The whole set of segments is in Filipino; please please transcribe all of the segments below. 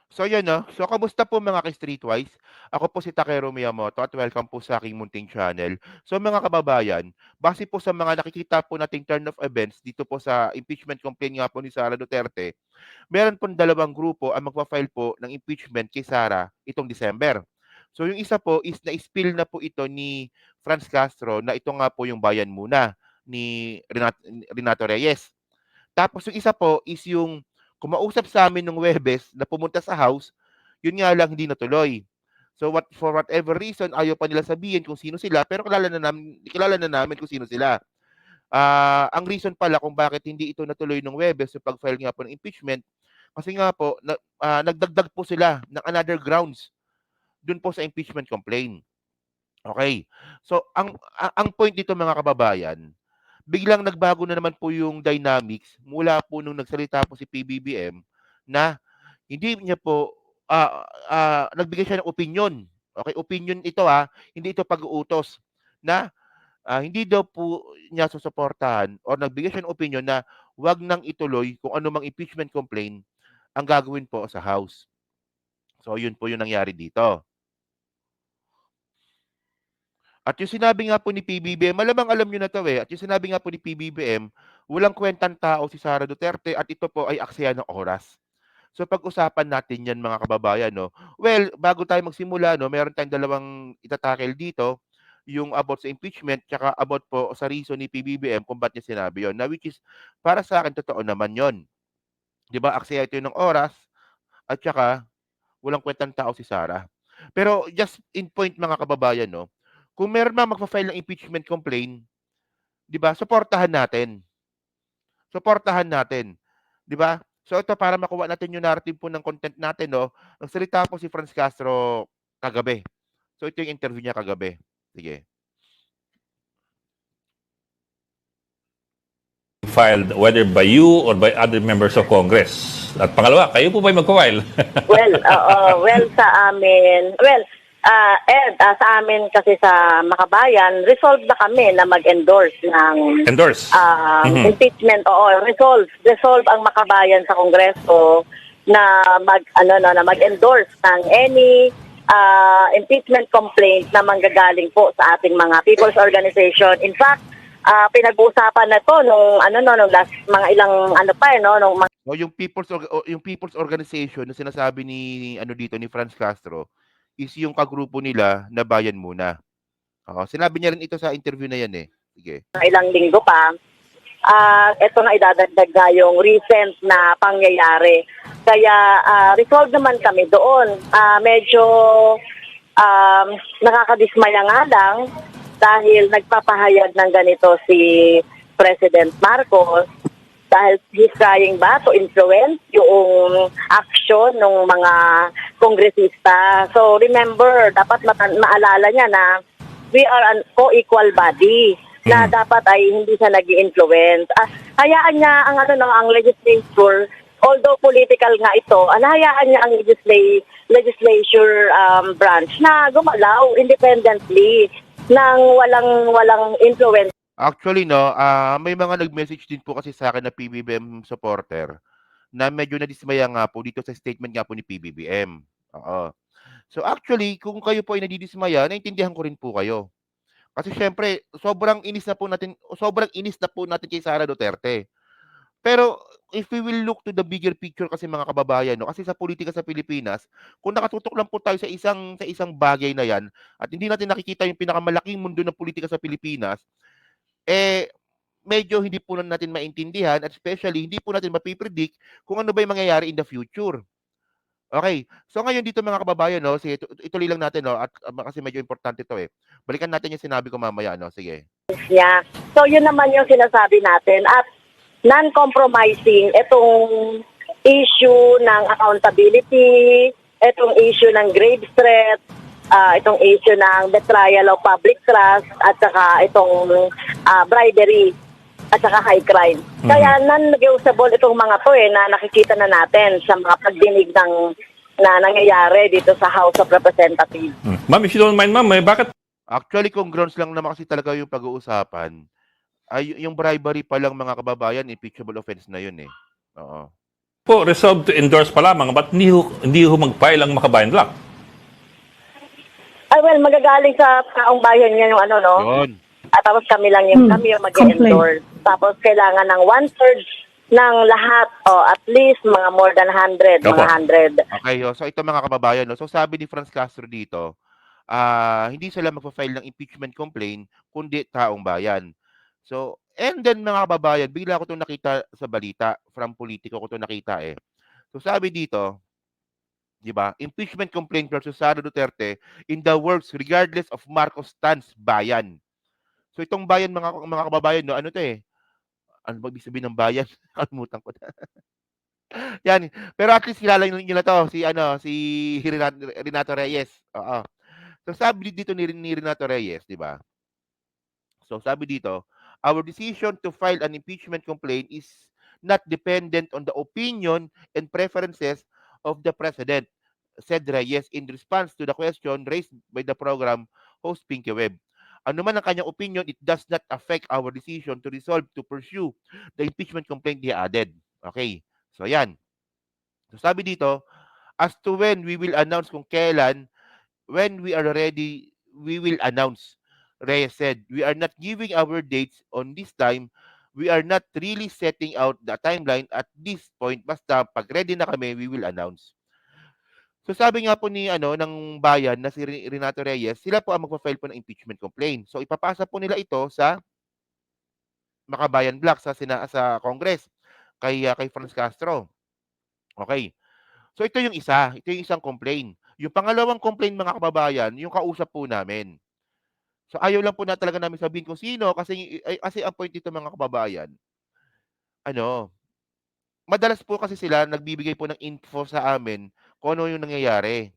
So yan 'no. So kamusta po mga ka-Streetwise? Ako po si Takeru Miyamoto at welcome po sa aking munting channel. So mga kababayan, base po sa mga nakikita po nating turn of events dito po sa impeachment complaint nga po ni Sara Duterte, meron pong dalawang grupo ang magfa-file po ng impeachment kay Sara itong December. So yung isa po is na-spill na po ito ni Franz Castro na ito nga po yung Bayan Muna ni Renato Reyes. Tapos yung isa po is yung kumausap sa amin nung Huwebes na pumunta sa house, yun nga lang hindi natuloy. So for whatever reason, ayaw pa nila sabihin kung sino sila, pero kilala na namin kung sino sila. Ang reason pala kung bakit hindi ito natuloy nung Huwebes yung pag-file nga po ng impeachment, kasi nga po, nagdagdag po sila ng another grounds dun po sa impeachment complaint. Okay. So ang point dito mga kababayan, biglang nagbago na naman po yung dynamics mula po nung nagsalita po si PBBM na hindi niya po nagbigay siya ng opinyon. Okay, opinyon ito hindi ito pag-uutos na hindi daw po niya susuportahan or nagbigay siya ng opinyon na wag nang ituloy kung ano mang impeachment complaint ang gagawin po sa House. So yun po yung nangyari dito. At yung sinabi nga po ni PBBM, malamang alam niyo na 'to, at yung sinabi nga po ni PBBM, walang kuwentang tao si Sara Duterte at ito po ay aksaya ng oras. So pag-usapan natin 'yan mga kababayan 'no. Well, bago tayo magsimula 'no, meron tayong dalawang ita-tackle dito, yung about sa impeachment tsaka about po sa reason ni PBBM kung ba't niya sinabi 'yon, na which is para sa akin totoo naman 'yon. 'Di ba, aksaya ito ng oras at tsaka walang kuwentang tao si Sara. Pero just in point mga kababayan 'no, kung meron mang magfa-file ng impeachment complaint, 'di ba, suportahan natin. Suportahan natin, 'di ba? So ito para makuha natin yung narrative po ng content natin 'no, nagsalita po si Franz Castro kagabi. So ito yung interview niya kagabi. Sige. Filed whether by you or by other members of Congress? At pangalawa, kayo po ba'y mag-file? Well, well sa amin, Ed, sa amin kasi sa Makabayan, resolve na kami na mag-endorse ng Endorse. Mhm. impeachment. Oo, resolve ang Makabayan sa Kongreso na mag-endorse ng any impeachment complaint na manggagaling po sa ating mga people's organization. In fact, pinag-uusapan na to nung last mga ilang nung O yung People's Organization na sinasabi ni dito ni Franz Castro is yung kagrupo nila na Bayan Muna. Oo, sinabi niya rin ito sa interview na 'yan, eh. Sige. mga ilang linggo pa. Ito na idadagdag na yung recent na pangyayari. Kaya resolved naman kami doon. Medyo nakakadismaya nga lang dahil nagpapahayag ng ganito si President Marcos dahil he's trying ba to influence yung action ng mga kongresista. So remember, dapat maalala niya na we are an co-equal body na dapat ay hindi siya nag-i-influence. Hayaan niya ang legislature, although political nga ito, hayaan niya ang legislature branch na gumalaw independently nang walang influence. Actually 'no, may mga nag-message din po kasi sa akin na PBBM supporter na medyo nadismaya nga po dito sa statement nga po ni PBBM. Oo. So actually, kung kayo po ay nadidismaya, naintindihan ko rin po kayo. Kasi siyempre sobrang inis na po natin kay Sara Duterte. Pero if we will look to the bigger picture kasi mga kababayan 'no, kasi sa politika sa Pilipinas, kung nakatutok lang po tayo sa isang bagay na 'yan at hindi natin nakikita yung pinakamalaking mundo ng politika sa Pilipinas, medyo hindi po natin maintindihan at especially hindi po natin mapi-predict kung ano ba yung mangyayari in the future. Okay. So ngayon dito mga kababayan 'no, sige ituloy lang natin 'no at kasi medyo importante 'to, eh. Balikan natin yung sinabi ko mamaya 'no, sige. Niya. So yun naman yung sinasabi natin at non-compromising itong issue ng accountability, itong issue ng grave threat, itong issue ng betrayal of public trust at saka itong bribery at saka high crime. Kaya non-negotiable itong mga to na nakikita na natin sa mga pagdinig na nangyayari dito sa House of Representatives. Ma'am, if you don't mind, ma'am, bakit Actually kung grounds lang naman kasi talaga yung pag-uusapan, ay yung bribery pa lang mga kababayan impeachable offense na yun, eh. Oo. po resolved to endorse pa lamang, ba't hindi ho mag-file ang Makabayan Block? Ay, well, magagaling sa taong bayan yan yung ano, no? Yun. At tapos kami lang yung kami yung mag-endorse. Tapos kailangan ng 1/3 ng lahat, at least mga more than 100, Opo. mga 100. Okay, so ito mga kababayan, no? So sabi ni Franz Castro dito, hindi sila magfa-file ng impeachment complaint kundi taong bayan. So, and then mga kababayan, bigla ko 'tong nakita sa balita, from Politico ko 'to nakita eh. So sabi dito, 'di ba? Impeachment complaint versus Sara Duterte in the works regardless of Marcos stance bayan. So itong bayan mga kababayan, no, ano 'to eh? Ano ba ibig sabihin ng bayan? Nakalimutan ko na. Yan, pero at least kilala niyo na 'to, si ano, si Renato Reyes, oo. So sabi dito ni Renato Reyes, 'di ba? So sabi dito, our decision to file an impeachment complaint is not dependent on the opinion and preferences of the president, said Reyes in response to the question raised by the program host Pinky Webb. Ano man ang kanyang opinion, it does not affect our decision to resolve to pursue the impeachment complaint, he added. Okay, so yan. So sabi dito, as to when we will announce kung kailan, when we are ready, we will announce. Reyes said, we are not giving our dates on this time. We are not really setting out the timeline at this point. Basta pag ready na kami, we will announce. So sabi nga po ni ng bayan na si Renato Reyes, sila po ang magfa-file po ng impeachment complaint. So ipapasa po nila ito sa Makabayan Block sa Congress kay Franz Castro. Okay. So ito yung isa, ito yung isang complaint. Yung pangalawang complaint mga kababayan, yung kausap po namin. So ayaw lang po na talaga namin sabihin kung sino kasi ang point dito mga kababayan, ano, madalas po kasi sila nagbibigay po ng info sa amin kung ano yung nangyayari.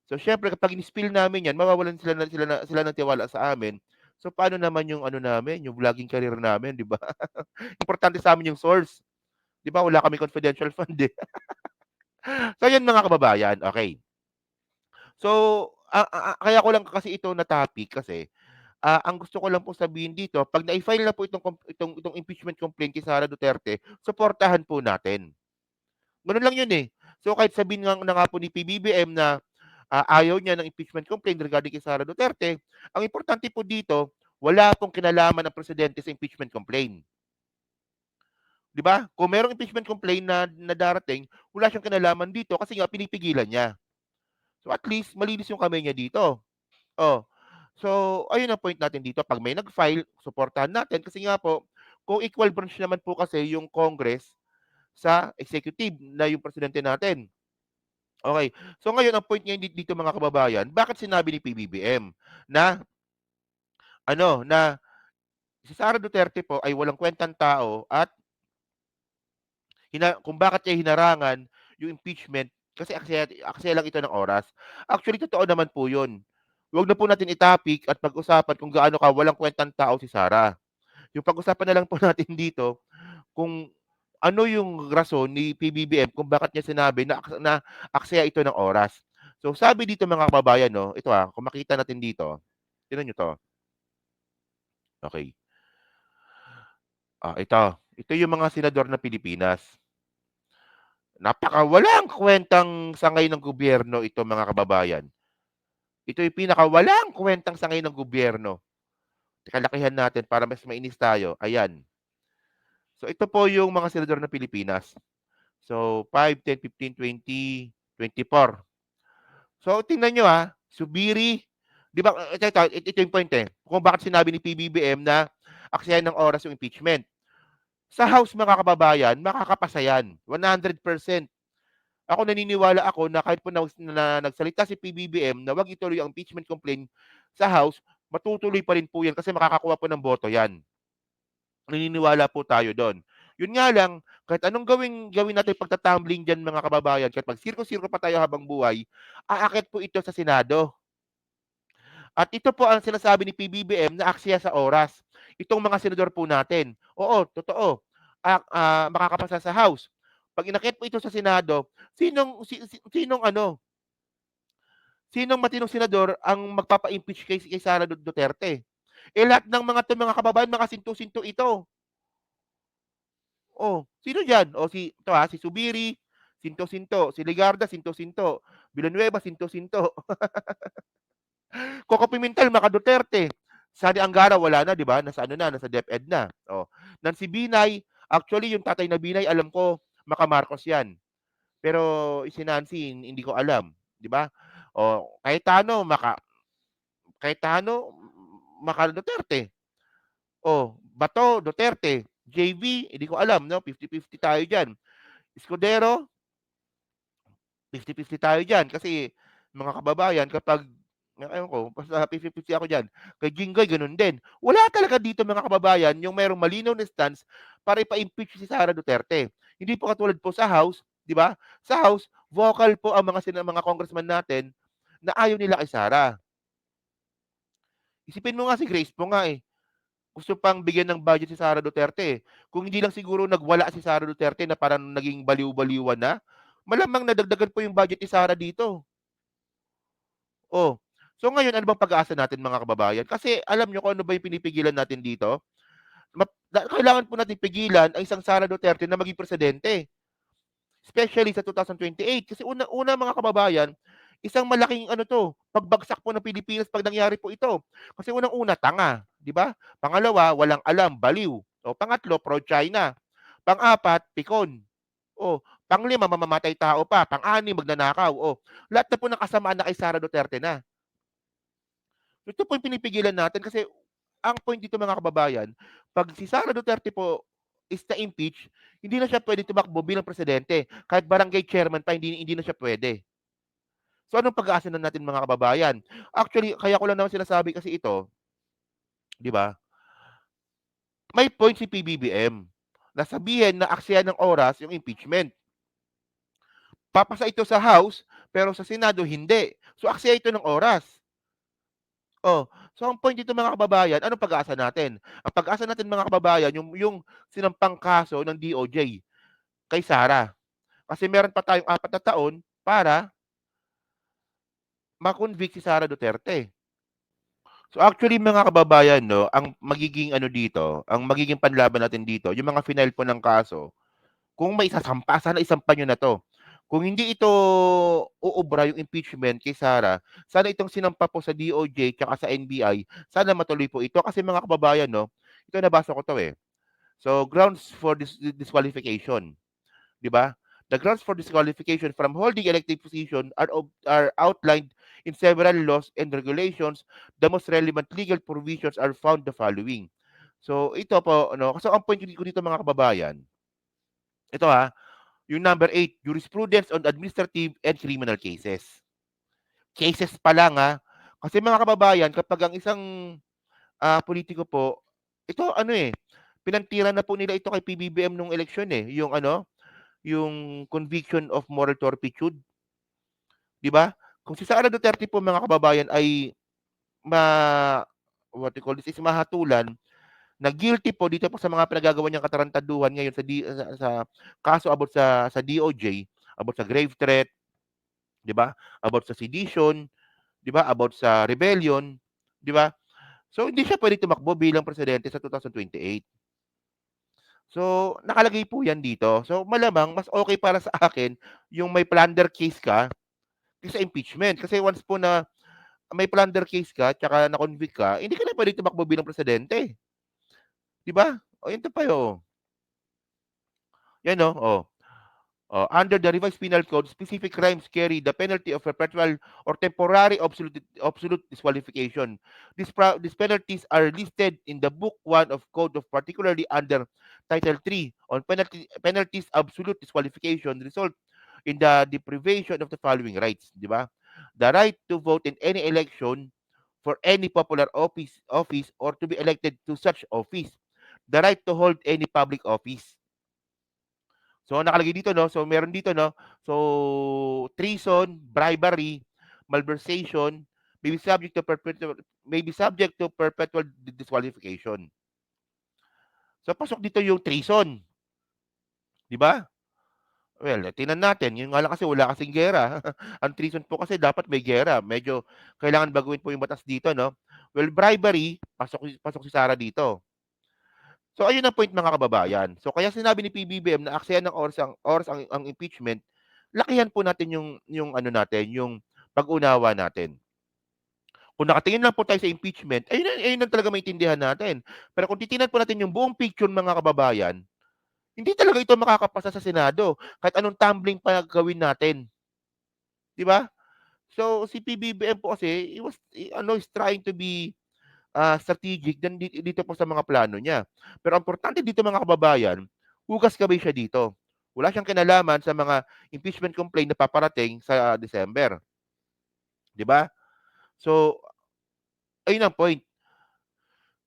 So syempre kapag in-spill namin 'yan, mawawalan sila ng tiwala sa amin. So paano naman yung ano namin, yung vlogging career namin, 'di ba? Importante sa amin yung source. 'Di ba wala kaming confidential fund eh. So 'yun mga kababayan, okay. So, kaya ko lang kasi ito na topic kasi, ang gusto ko lang po sabihin dito 'pag na-i-file na po itong impeachment complaint kay Sara Duterte, suportahan po natin. Gano'n lang 'yun, eh. So, kahit sabihin nga po ni PBBM na, ayaw niya ng impeachment complaint regarding kay Sara Duterte, ang importante po dito, wala pong kinalaman ang presidente sa impeachment complaint. 'Di ba? Kung merong impeachment complaint na darating, wala siyang kinalaman dito kasi nga pinipigilan niya. So, at least malinis yung kamay niya dito. Oh, so ayun ang point natin dito, 'pag may nag-file, suportahan natin kasi nga po, kung equal branch naman po kasi yung Congress sa executive na yung presidente natin. Okay. So ngayon ang point ngayon dito mga kababayan, bakit sinabi ni PBBM na na si Sara Duterte po ay walang kwentang tao at kung bakit niya hinarangan yung impeachment kasi aksaya lang ito ng oras. Actually, totoo naman po yun. Huwag na po natin i-topic at pag-usapan kung gaano ka walang kwentang tao si Sara. Yung pag-usapan na lang po natin dito kung ano yung rason ni PBBM kung bakit niya sinabi na aksaya ito ng oras. So sabi dito mga kababayan, no, ito kung makita natin dito, tingnan niyo to. Okay. Ito yung mga senador ng Pilipinas. Napakawalang kwentang sangay ng gobyerno ito mga kababayan. Ito yung pinakawalang kwentang sangay ng gobyerno. Kalakihan natin para mas mainis tayo. Ayan. So ito po yung mga senador ng Pilipinas. So 5, 10, 15, 20, 24. So tingnan nyo Subiri, 'di ba ito yung point eh. Kung bakit sinabi ni PBBM na aksayan ng oras yung impeachment. Sa House mga kababayan, makakapasa yan. 100%. Ako naniniwala ako na kahit po nagsalita si PBBM na wag ituloy ang impeachment complaint sa House, matutuloy pa rin po yan kasi makakakuha po ng boto yan. Naniniwala po tayo doon. Yun nga lang, kahit anong gawin natin pagtatumbling dyan mga kababayan, kahit mag-sirko-sirko pa tayo habang buhay, aakit po ito sa Senado. At ito po ang sinasabi ni PBBM na aksaya sa oras. Itong mga senador po natin. Oo, totoo. Makakapasa sa House. Pag inakit po ito sa Senado, sinong matinong senador ang magpapa-impeach kay Sara Duterte? Eh lahat ng mga kababayan, mga sinto-sinto ito. Oh, sino diyan? Oh, si Subiri, Sinto-Sinto, si Legarda, Sinto-Sinto, Villanueva, Sinto-Sinto, Coco Pimentel, maka-Duterte. Sani Angara wala na, 'di ba? Nasa ano na, nasa DepEd na. Oh, Nancy Binay, actually yung tatay na Binay alam ko maka-Marcos 'yan. Pero si Nancy hindi ko alam, 'di ba? Oh, Cayetano maka-Duterte. Oh, Bato, Duterte. JV, hindi ko alam, no? 50-50 tayo diyan. Escudero, 50-50 tayo diyan kasi mga kababayan kapag ewan ko, basta 50-50 ako diyan. Kay Jinggoy gano'n din. Wala talaga dito mga kababayan yung mayroong malinaw na stance para ipa-impeach si Sara Duterte. Hindi po katulad po sa House, 'di ba? Sa House, vocal po ang mga congressman natin na ayaw nila kay Sara. Isipin mo nga si Grace po nga eh. Gusto pang bigyan ng budget si Sara Duterte eh. Kung hindi lang siguro nagwala si Sara Duterte na parang naging baliw-baliwan na, malamang nadagdagan po yung budget ni Sara dito. Oh, so ngayon ano bang pag-aasa natin mga kababayan? Kasi alam niyo kung ano ba yung pinipigilan natin dito? Kailangan po natin pigilan ang isang Sara Duterte na maging presidente, especially sa 2028. Kasi una mga kababayan, isang malaking ano 'to, pagbagsak po ng Pilipinas 'pag nangyari po ito. Kasi unang-una, tanga, 'di ba? Pangalawa, walang alam, baliw. O pangatlo, pro-China. Pang-apat, pikon. O panglima, mamamatay tao pa. Pang-anim, magnanakaw. O lahat na po ng kasamaan na kay Sara Duterte na. Ito po yung pinipigilan natin kasi ang point dito mga kababayan, 'pag si Sara Duterte po is na-impeach, hindi na siya pwede tumakbo bilang presidente. Kahit barangay chairman pa, hindi na siya pwede. So anong pag-aasa na natin mga kababayan? Actually, kaya ko lang naman sinasabi kasi ito, 'di ba? May point si PBBM na sabihin na aksaya ng oras yung impeachment. Papasa ito sa House, pero sa Senado hindi. So aksaya ito ng oras. Oh, so ang point dito mga kababayan, anong pag-aasa natin? Ang pag-asa natin mga kababayan, yung sinampang kaso ng DOJ kay Sara. Kasi meron pa tayong 4 na taon para ma-convict si Sara Duterte. So actually mga kababayan 'no, ang magiging ano dito, ang magiging panlaban natin dito, yung mga final po ng kaso, kung may isasampa, sana isampa niyo na 'to. Kung hindi ito uubra yung impeachment kay Sara, sana itong sinampa po sa DOJ tsaka sa NBI, sana matuloy po ito. Kasi mga kababayan 'no, ito nabasa ko 'to eh. So grounds for disqualification, 'di ba? The grounds for disqualification from holding elective position are outlined in several laws and regulations. The most relevant legal provisions are found the following. So ito po ano, so ang point ko dito mga kababayan, ito yung number 8, jurisprudence on administrative and criminal cases. Cases pa lang kasi mga kababayan kapag ang isang politiko po, ito ano eh, pinantiran na po nila ito kay PBBM nung eleksyon eh, yung ano, yung conviction of moral turpitude, 'di ba? Kung si Sara Duterte po mga kababayan ay ma what you call this is mahatulan na guilty po dito po sa mga pinagagawa niyang katarantaduhan ngayon sa kaso about sa DOJ, about sa grave threat, 'di ba? About sa sedition, 'di ba? About sa rebellion, 'di ba? So hindi siya pwedeng tumakbo bilang presidente sa 2028. So nakalagay po 'yan dito. So malamang mas okay para sa akin yung may plunder case ka kaysa impeachment. Kasi once po na may plunder case ka tsaka na-convict ka, hindi ka na pwedeng tumakbo bilang presidente, 'di ba? O yun pa yun. Yan under the revised penal code, specific crimes carry the penalty of perpetual or temporary absolute disqualification. These penalties are listed in the Book 1 of Code of particularly under Title 3 on penalties absolute disqualification result in the deprivation of the following rights, di ba? The right to vote in any election for any popular office or to be elected to such office. The right to hold any public office. So nakalagay dito 'no, so meron dito 'no, so treason, bribery, malversation may be subject to perpetual disqualification. So pasok dito yung treason, 'di ba? Well, tingnan natin, yun nga lang kasi wala kasing giyera. Ang treason po kasi dapat may giyera, medyo kailangan baguhin po yung batas dito 'no. Well, bribery, pasok si Sara dito. So ayun ang point mga kababayan. So kaya sinabi ni PBBM na aksaya ng oras ang impeachment, lakihan po natin yung ano natin, yung pag-unawa natin. Kung nakatingin lang po tayo sa impeachment, ayun ang talaga maintindihan natin. Pero kung titingnan po natin yung buong picture mga kababayan, hindi talaga ito makakapasa sa Senado kahit anong tumbling pa gawin natin, 'di ba? So si PBBM po kasi is trying to be strategic dito po sa mga plano niya. Pero ang importante dito mga kababayan, hugas gabay siya dito. Wala siyang kinalaman sa mga impeachment complaint na paparating sa December, 'di ba? So ayun ang point.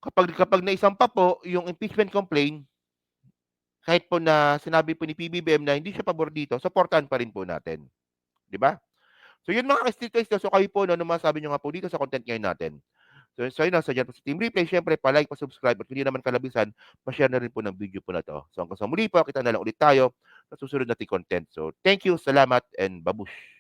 Kapag naisampa po yung impeachment complaint, kahit po na sinabi po ni PBBM na hindi siya pabor dito, suportahan pa rin po natin, 'di ba? So yun mga ka-street guys, so kayo po no, ano masabi niyo nga po dito sa content ngayon natin? So yun, nasa dyan po sa Team Replay. Siyempre, pa-like, pa-subscribe at kung hindi naman kalabisan, pa-share na rin po ng video po na to. So hanggang sa muli po, kita na lang ulit tayo sa susunod nating content. So thank you, salamat, and babush!